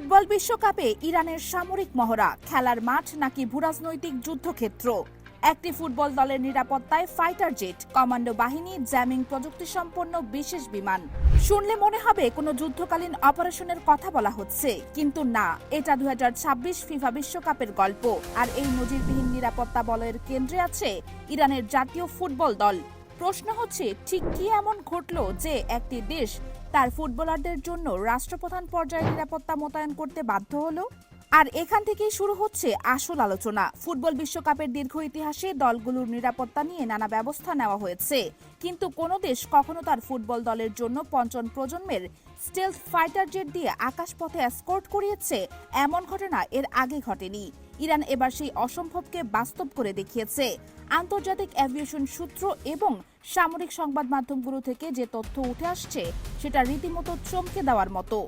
Football বিশ্বকাপে ইরানের সামরিক মহড়া, খেলার মাঠ নাকি ভূরাজনৈতিক যুদ্ধক্ষেত্র? একটি ফুটবল দলের নিরাপত্তায় ফাইটার জেট, কমান্ডো বাহিনী, জ্যামিং প্রযুক্তি সম্পন্ন বিশেষ বিমান। শুনলে মনে হবে কোনো যুদ্ধকালীন অপারেশনের কথা বলা হচ্ছে, কিন্তু না, এটা 2026 ফিফা বিশ্বকাপের গল্প। আর এই নজিরবিহীন নিরাপত্তা বলয়ের কেন্দ্রে আছে ইরানের জাতীয় ফুটবল দল। প্রশ্ন হচ্ছে, ঠিক কি এমন ঘটলো যে একটি দেশ তার ফুটবলারদের জন্য রাষ্ট্রপ্রধান পর্যায়ে নিরাপত্তা মোতায়েন করতে বাধ্য হলো? আর এখান থেকেই শুরু হচ্ছে আসল আলোচনা। ফুটবল বিশ্বকাপের দীর্ঘ ইতিহাসে দলগুলোর নিরাপত্তা নিয়ে নানা ব্যবস্থা নেওয়া হয়েছে, কিন্তু কোনো দেশ কখনো তার ফুটবল দলের জন্য পঞ্চম প্রজন্মের স্টেলথ ফাইটার জেট দিয়ে আকাশপথে এসকর্ট করিয়েছে এমন ঘটনা এর আগে ঘটেনি। ইরান এবার সেই অসম্ভবকে বাস্তব করে দেখিয়েছে। আন্তর্জাতিক এভিয়েশন সূত্র এবং সামরিক সংবাদ মাধ্যমগুলো থেকে যে তথ্য উঠে আসছে সেটা রীতিমতো চমকে দেওয়ার মতো।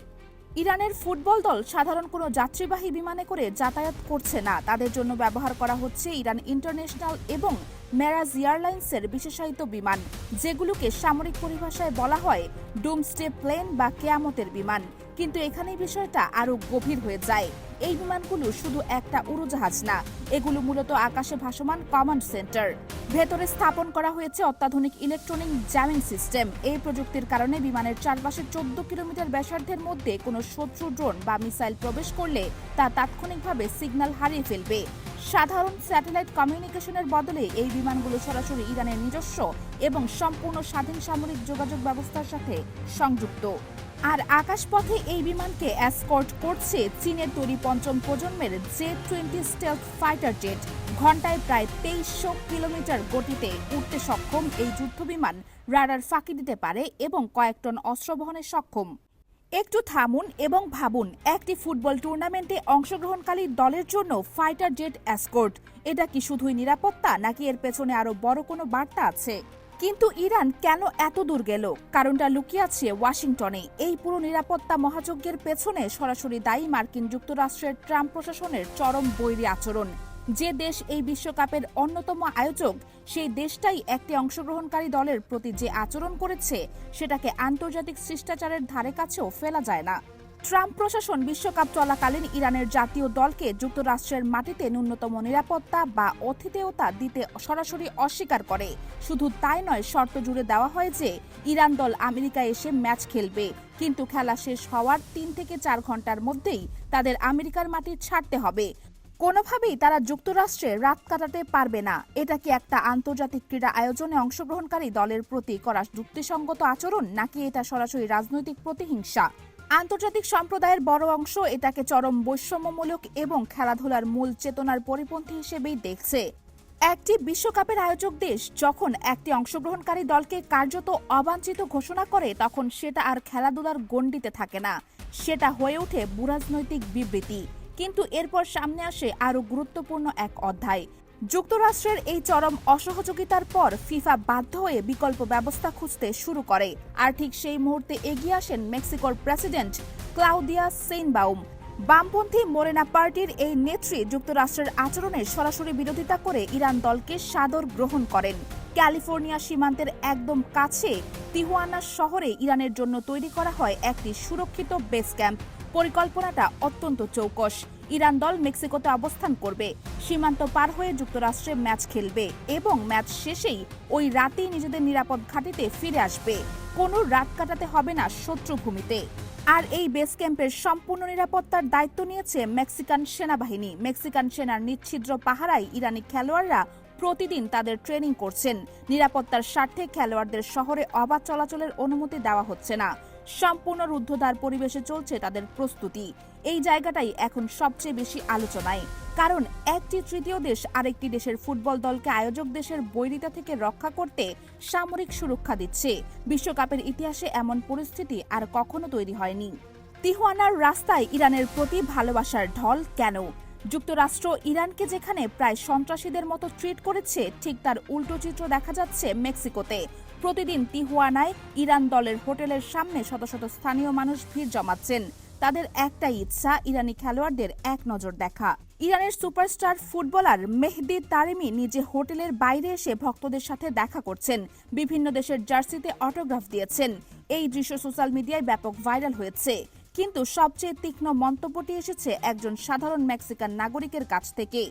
ইরানের ফুটবল দল সাধারণ কোনো যাত্রীবাহী বিমানে করে যাতায়াত করছে না। তাদের জন্য ব্যবহার করা হচ্ছে ইরান ইন্টারন্যাশনাল এবং মেরাজ এয়ারলাইন্সের বিশেষায়িত বিমান, যেগুলোকে সামরিক পরিভাষায় বলা হয় ডুমসডে প্লেন বা কেয়ামতের বিমান। কিন্তু এখানেই বিষয়টা আরো গভীর হয়ে যায়। এই বিমানগুলো শুধু একটা উড়োজাহাজ না, এগুলো মূলত আকাশে ভাসমান কমান্ড সেন্টার। ভেতরে স্থাপন করা হয়েছে অত্যাধুনিক ইলেকট্রনিক জ্যামিং সিস্টেম। এই প্রযুক্তির কারণে বিমানের চারপাশে 14 কিলোমিটার ব্যাসার্ধের মধ্যে কোনো শত্রু ড্রোন বা মিসাইল প্রবেশ করলে তা তাৎক্ষণিকভাবে সিগন্যাল হারিয়ে ফেলবে। সাধারণ স্যাটেলাইট কমিউনিকেশনের বদলে এই বিমানগুলো সরাসরি ইরানের নিজস্ব এবং সম্পূর্ণ স্বাধীন সামরিক যোগাযোগ ব্যবস্থার সাথে সংযুক্ত। আর আকাশপথে এই বিমানকে এসকর্ট করছে চীনের তৈরি পঞ্চম প্রজন্মের J-20 স্টেলথ ফাইটার জেট। ঘন্টায় প্রায় 2300 কিলোমিটার গতিতে উঠতে সক্ষম এই যুদ্ধবিমান রাডার ফাঁকি দিতে পারে এবং কয়েক টন অস্ত্র বহনে সক্ষম। একটু থামুন এবং ভাবুন, একটি ফুটবল টুর্নামেন্টে অংশগ্রহণকারী দলের জন্য ফাইটার জেট এসকর্ট, এটা কি শুধুই নিরাপত্তা নাকি এর পেছনে আরো বড় কোনো বার্তা আছে? কিন্তু ইরান কেন এত দূর গেল? কারণটা লুকিয়ে আছে ওয়াশিংটনে। এই পুরো নিরাপত্তা মহাযজ্ঞের পেছনে সরাসরি দায়ী মার্কিন যুক্তরাষ্ট্রের ট্রাম্প প্রশাসনের চরম বৈরী আচরণ। যে দেশ এই বিশ্বকাপের অন্যতম আয়োজক, সেই দেশটাই একটি অংশগ্রহণকারী দলের প্রতি যে আচরণ করেছে সেটাকে আন্তর্জাতিক শিষ্টাচারের ধারে কাছেও ফেলা যায় না। ট্রাম্প প্রশাসন বিশ্বকাপ চলাকালীন ইরানের জাতীয় দলকে যুক্তরাষ্ট্রের মাটিতে ন্যূনতম নিরাপত্তা বা আতিথেয়তা দিতে সরাসরি অস্বীকার করে। শুধু তাই নয়, শর্ত জুড়ে দেওয়া হয় যে ইরান দল আমেরিকায় এসে ম্যাচ খেলবে, কিন্তু খেলা শেষ হওয়ার 3 থেকে 4 ঘন্টার মধ্যেই তাদের আমেরিকার মাটি ছাড়তে হবে। কোনোভাবেই তারা যুক্তরাষ্ট্রে রাত কাটাতে পারবে না। এটা কি একটা আন্তর্জাতিক ক্রীড়া আয়োজনে অংশগ্রহণকারী দলের প্রতি করা যুক্তিসঙ্গত আচরণ, নাকি এটা সরাসরি রাজনৈতিক প্রতিহিংসা? আন্তর্জাতিক সম্প্রদায়ের বড় অংশ এটাকে চরম বৈষম্যমূলক এবং খেলাধুলার মূল চেতনার পরিপন্থী হিসেবেই দেখছে। একটি বিশ্বকাপের আয়োজক দেশ যখন একটি অংশগ্রহণকারী দলকে কার্যত অবাঞ্ছিত ঘোষণা করে, তখন সেটা আর খেলাধুলার গণ্ডিতে থাকে না, সেটা হয়ে ওঠে ভূরাজনৈতিক বিবৃতি। কিন্তু এরপর সামনে আসে আরও গুরুত্বপূর্ণ এক অধ্যায়। যুক্তরাষ্ট্রের এই চরম অসহযোগিতার পর ফিফা বাধ্য হয়ে বিকল্প ব্যবস্থা খুঁজতে শুরু করে। আর ঠিক সেই মুহূর্তে এগিয়ে আসেন মেক্সিকোর প্রেসিডেন্ট ক্লাউদিয়া সেইনবাউম। বামপন্থী মোরেনা পার্টির এই নেত্রী যুক্তরাষ্ট্রের আচরণের সরাসরি বিরোধিতা করে ইরান দলকে সাদর গ্রহণ করেন। ক্যালিফোর্নিয়া সীমান্তের একদম কাছে তিহুয়ানা শহরে ইরানের জন্য তৈরি করা হয় একটি সুরক্ষিত বেস ক্যাম্প। পরিকল্পনাটা অত্যন্ত চৌকস। ইরান দল মেক্সিকোতে অবস্থান করবে, সীমান্ত পার হয়ে যুক্তরাষ্ট্রে ম্যাচ খেলবে এবং ম্যাচ শেষেই ওই রাতেই নিজেদের নিরাপদ ঘাঁটিতে ফিরে আসবে। কোনো রাত কাটাতে হবে না শত্রুভূমিতে। আর এই বেস ক্যাম্পের সম্পূর্ণ নিরাপত্তার দায়িত্ব নিয়েছে মেক্সিকান সেনাবাহিনী। মেক্সিকান সেনার নিচ্ছিদ্র পাহারায় ইরানি খেলোয়াড়রা প্রতিদিন তাদের ট্রেনিং করছেন। নিরাপত্তার স্বার্থে খেলোয়াড়দের শহরে অবাধ চলাচলের অনুমতি দেওয়া হচ্ছে না। সম্পূর্ণ রুদ্ধদ্বার পরিবেশে চলছে তাদের প্রস্তুতি। এই জায়গাটাই এখন সবচেয়ে বেশি আলোচনায়, কারণ একটি তৃতীয় দেশ আরেকটি দেশের ফুটবল দলকে আয়োজক দেশের বৈরিতা থেকে রক্ষা করতে সামরিক সুরক্ষা দিচ্ছে। বিশ্বকাপের ইতিহাসে এমন পরিস্থিতি আর কখনো তৈরি হয়নি। তিহুয়ানার রাস্তায় ইরানের প্রতি ভালোবাসার ঢল কেন? যুক্তরাষ্ট্র ইরানকে যেখানে প্রায় সন্ত্রাসীদের মতো ট্রিট করেছে, ঠিক তার উল্টো চিত্র দেখা যাচ্ছে মেক্সিকোতে। প্রতিদিন তিহুয়ানায় ইরান দলের হোটেলের সামনে শত শত স্থানীয় মানুষ ভিড় জমাচ্ছেন। তাদের একটাই ইচ্ছা, ইরানি খেলোয়াড়দের এক নজর দেখা। ইরানের সুপারস্টার ফুটবলার মেহদি তারিমি নিজে হোটেলের বাইরে এসে ভক্তদের সাথে দেখা করছেন, বিভিন্ন দেশের জার্সিতে অটোগ্রাফ দিয়েছেন। এই দৃশ্য সোশ্যাল মিডিয়ায় ব্যাপক ভাইরাল হয়েছে। কিন্তু সবচেয়ে তীক্ষ্ণ মন্তব্যটি এসেছে একজন সাধারণ মেক্সিকান নাগরিকের কাছ থেকে।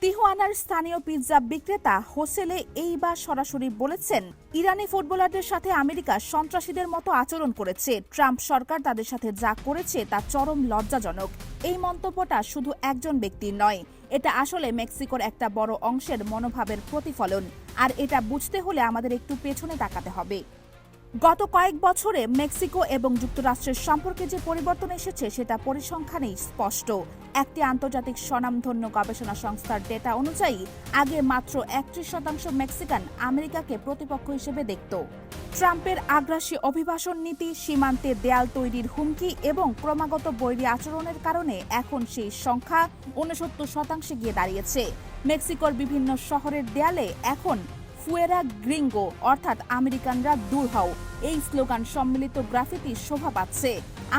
তিহুয়ানার স্থানীয় পিৎজা বিক্রেতা হোসেলে এইবার সরাসরি বলেছেন, ইরানি ফুটবলারদের সাথে আমেরিকা সন্ত্রাসীদের মতো আচরণ করেছে। ট্রাম্প সরকার তাদের সাথে যা করেছে তা চরম লজ্জাজনক। এই মন্তব্যটা শুধু একজন ব্যক্তির নয়, এটা আসলে মেক্সিকোর একটা বড় অংশের মনোভাবের প্রতিফলন। আর এটা বুঝতে হলে আমাদের একটু পেছনে তাকাতে হবে। গত কয়েক বছরে মেক্সিকো এবং যুক্তরাষ্ট্রের সম্পর্কে যে পরিবর্তন এসেছে সেটা পরিসংখ্যানেই স্পষ্ট। একটি আন্তর্জাতিক স্বনামধন্য গবেষণা সংস্থার ডেটা অনুযায়ী আগে মাত্র 31% মেক্সিকান আমেরিকাকে প্রতিপক্ষ হিসেবে দেখত। ট্রাম্পের আগ্রাসী অভিবাসন নীতি, সীমান্তে দেয়াল তৈরির হুমকি এবং ক্রমাগত বৈরী আচরণের কারণে এখন সেই সংখ্যা 69% গিয়ে দাঁড়িয়েছে। মেক্সিকোর বিভিন্ন শহরের দেয়ালে এখন ফুয়েরা গ্রিঙ্গো অর্থাৎ আমেরিকানরা দূর হও এই স্লোগান সম্মিলিত গ্রাফিতি শোভা পাচ্ছে।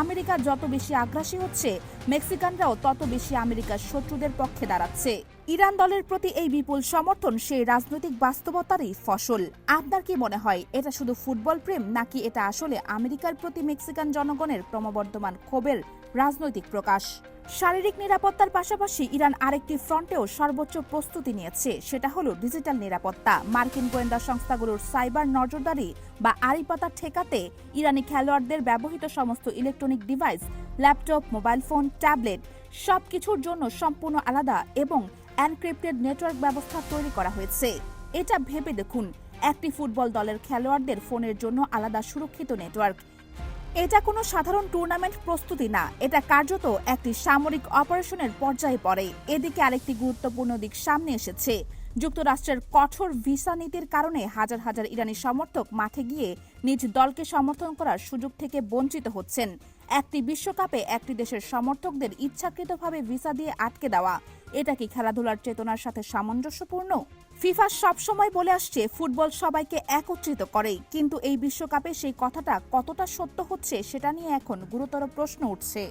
আমেরিকা যত বেশি আগ্রাসী হচ্ছে, মেক্সিকানরাও তত বেশি আমেরিকার শত্রুদের পক্ষে দাঁড়াচ্ছে। ইরান দলের প্রতি এই বিপুল সমর্থন সেই রাজনৈতিক বাস্তবতারই ফসল। আপনার কি মনে হয়, এটা শুধু ফুটবল প্রেম, নাকি এটা আসলে আমেরিকার প্রতি মেক্সিকান জনগণের ক্রমবর্ধমান ক্ষোভের রাজনৈতিক প্রকাশ? শারীরিক নিরাপত্তার পাশাপাশি ইরান আরেকটি ফ্রন্টেও সর্বোচ্চ প্রস্তুতি নিয়েছে, সেটা হলো ডিজিটাল নিরাপত্তা। মার্কিন গোয়েন্দা সংস্থাগুলোর সাইবার নজরদারি বা আড়িপাতা ঠেকাতে ইরানি খেলোয়াড়দের ব্যবহৃত সমস্ত electronic device, laptop, mobile phone, tablet সবকিছুর জন্য সম্পূর্ণ আলাদা এবং এনক্রিপ্টেড নেটওয়ার্ক ব্যবস্থা তৈরি করা হয়েছে। এটা ভেবে দেখুন, একটি ফুটবল দলের খেলোয়াড়দের ফোনের জন্য আলাদা সুরক্ষিত নেটওয়ার্ক। এটা কোনো সাধারণ টুর্নামেন্ট প্রস্তুতি না, এটা কার্যত একটি সামরিক অপারেশনের পর্যায়ে পড়ে। এদিকে আরেকটি গুরুত্বপূর্ণ দিক সামনে এসেছে। যুক্তরাষ্ট্রের কঠোর ভিসা নীতির কারণে হাজার হাজার ইরানি সমর্থক মাঠে গিয়ে নিজ দলকে সমর্থন করার সুযোগ থেকে বঞ্চিত হচ্ছেন। একটি বিশ্বকাপে একটি দেশের সমর্থকদের ইচ্ছাকৃতভাবে ভিসা দিয়ে আটকে দেওয়া, এটা কি খেলাধুলার চেতনার সাথে সামঞ্জস্যপূর্ণ? ফিফা সবসময় বলে আসছে ফুটবল সবাইকে একত্রিত করে, কিন্তু এই বিশ্বকাপে সেই কথাটা কতটা সত্য হচ্ছে সেটা নিয়ে এখন গুরুতর প্রশ্ন উঠছে।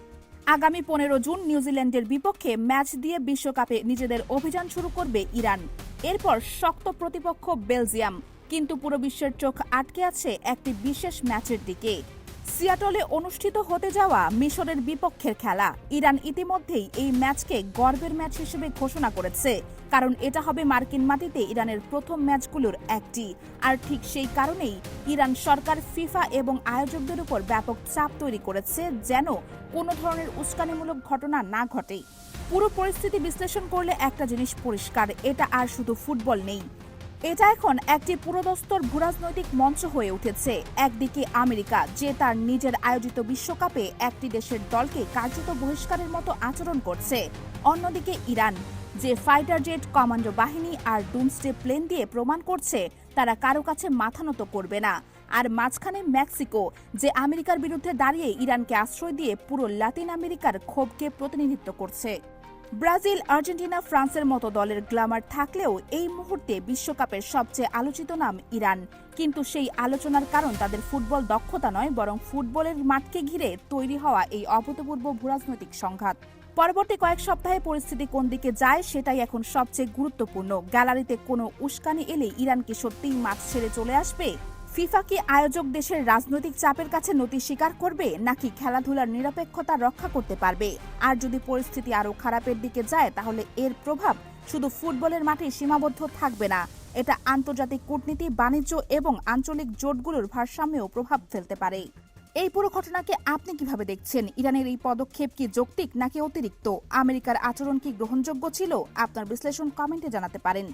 আগামী 15 জুন নিউজিল্যান্ডের বিপক্ষে ম্যাচ দিয়ে বিশ্বকাপে নিজেদের অভিযান শুরু করবে ইরান। এরপর শক্ত প্রতিপক্ষ বেলজিয়াম, কিন্তু পুরো বিশ্বের চোখ আটকে আছে একটি বিশেষ ম্যাচের দিকে। সিয়াটলে অনুষ্ঠিত হতে যাওয়া মিশরের বিপক্ষের খেলা। ইরান ইতিমধ্যেই এই ম্যাচকে গর্বের ম্যাচ হিসেবে ঘোষণা করেছে, কারণ এটা হবে মার্কিন মাটিতে ইরানের প্রথম ম্যাচগুলোর একটি। আর ঠিক সেই কারণেই ইরান সরকার, ফিফা এবং আয়োজকদের উপর ব্যাপক চাপ তৈরি করেছে যেন কোনো ধরনের উস্কানিমূলক ঘটনা না ঘটে। পুরো পরিস্থিতি বিশ্লেষণ করলে একটা জিনিস পরিষ্কার, এটা আর শুধু ফুটবল নেই, এটা এখন একটি পুরোদস্তর ভূরাজনৈতিক মঞ্চ হয়ে উঠেছে। একদিকে আমেরিকা, যে তার নিজের আয়োজিত বিশ্বকাপে একটি দেশের দলকে কার্যত বহিষ্কারের মতো আচরণ করছে। অন্যদিকে ইরান, যে ফাইটার জেট, কমান্ডো বাহিনী আর ডুমসডে প্লেন দিয়ে প্রমাণ করছে তারা কারো কাছে মাথা নত করবে না। আর মাঝখানে মেক্সিকো, যে আমেরিকার বিরুদ্ধে দাঁড়িয়ে ইরানকে আশ্রয় দিয়ে পুরো লাতিন আমেরিকার ক্ষোভকে প্রতিনিধিত্ব করছে। ব্রাজিল, আর্জেন্টিনা, ফ্রান্সের মতো দলের গ্ল্যামার থাকলেও এই মুহূর্তে বিশ্বকাপের সবচেয়ে আলোচিত নাম ইরান। কিন্তু সেই আলোচনার কারণ তাদের ফুটবল দক্ষতা নয়, বরং ফুটবলের মাঠকে ঘিরে তৈরি হওয়া এই অভূতপূর্ব ভূরাজনৈতিক সংঘাত। পরবর্তী কয়েক সপ্তাহে পরিস্থিতি কোন দিকে যায় সেটাই এখন সবচেয়ে গুরুত্বপূর্ণ। গ্যালারিতে কোনো উস্কানি এলে ইরান কি সত্যিই মাঠ ছেড়ে চলে আসবে? ফিফা কি আয়োজক দেশের রাজনৈতিক চাপের কাছে নতি স্বীকার করবে, নাকি খেলাধুলার নিরপেক্ষতা রক্ষা করতে পারবে? আর যদি পরিস্থিতি আরও খারাপের দিকে যায়, তাহলে এর প্রভাব শুধু ফুটবলের মাঠে সীমাবদ্ধ থাকবে না, এটা আন্তর্জাতিক কূটনীতি, বাণিজ্য এবং আঞ্চলিক জোটগুলোর ভারসাম্যেও প্রভাব ফেলতে পারে। এই পুরো ঘটনাকে আপনি কিভাবে দেখছেন? ইরানের এই পদক্ষেপ কি যৌক্তিক নাকি অতিরিক্ত? আমেরিকার আচরণ কি গ্রহণযোগ্য ছিল? আপনার বিশ্লেষণ কমেন্টে জানাতে পারেন।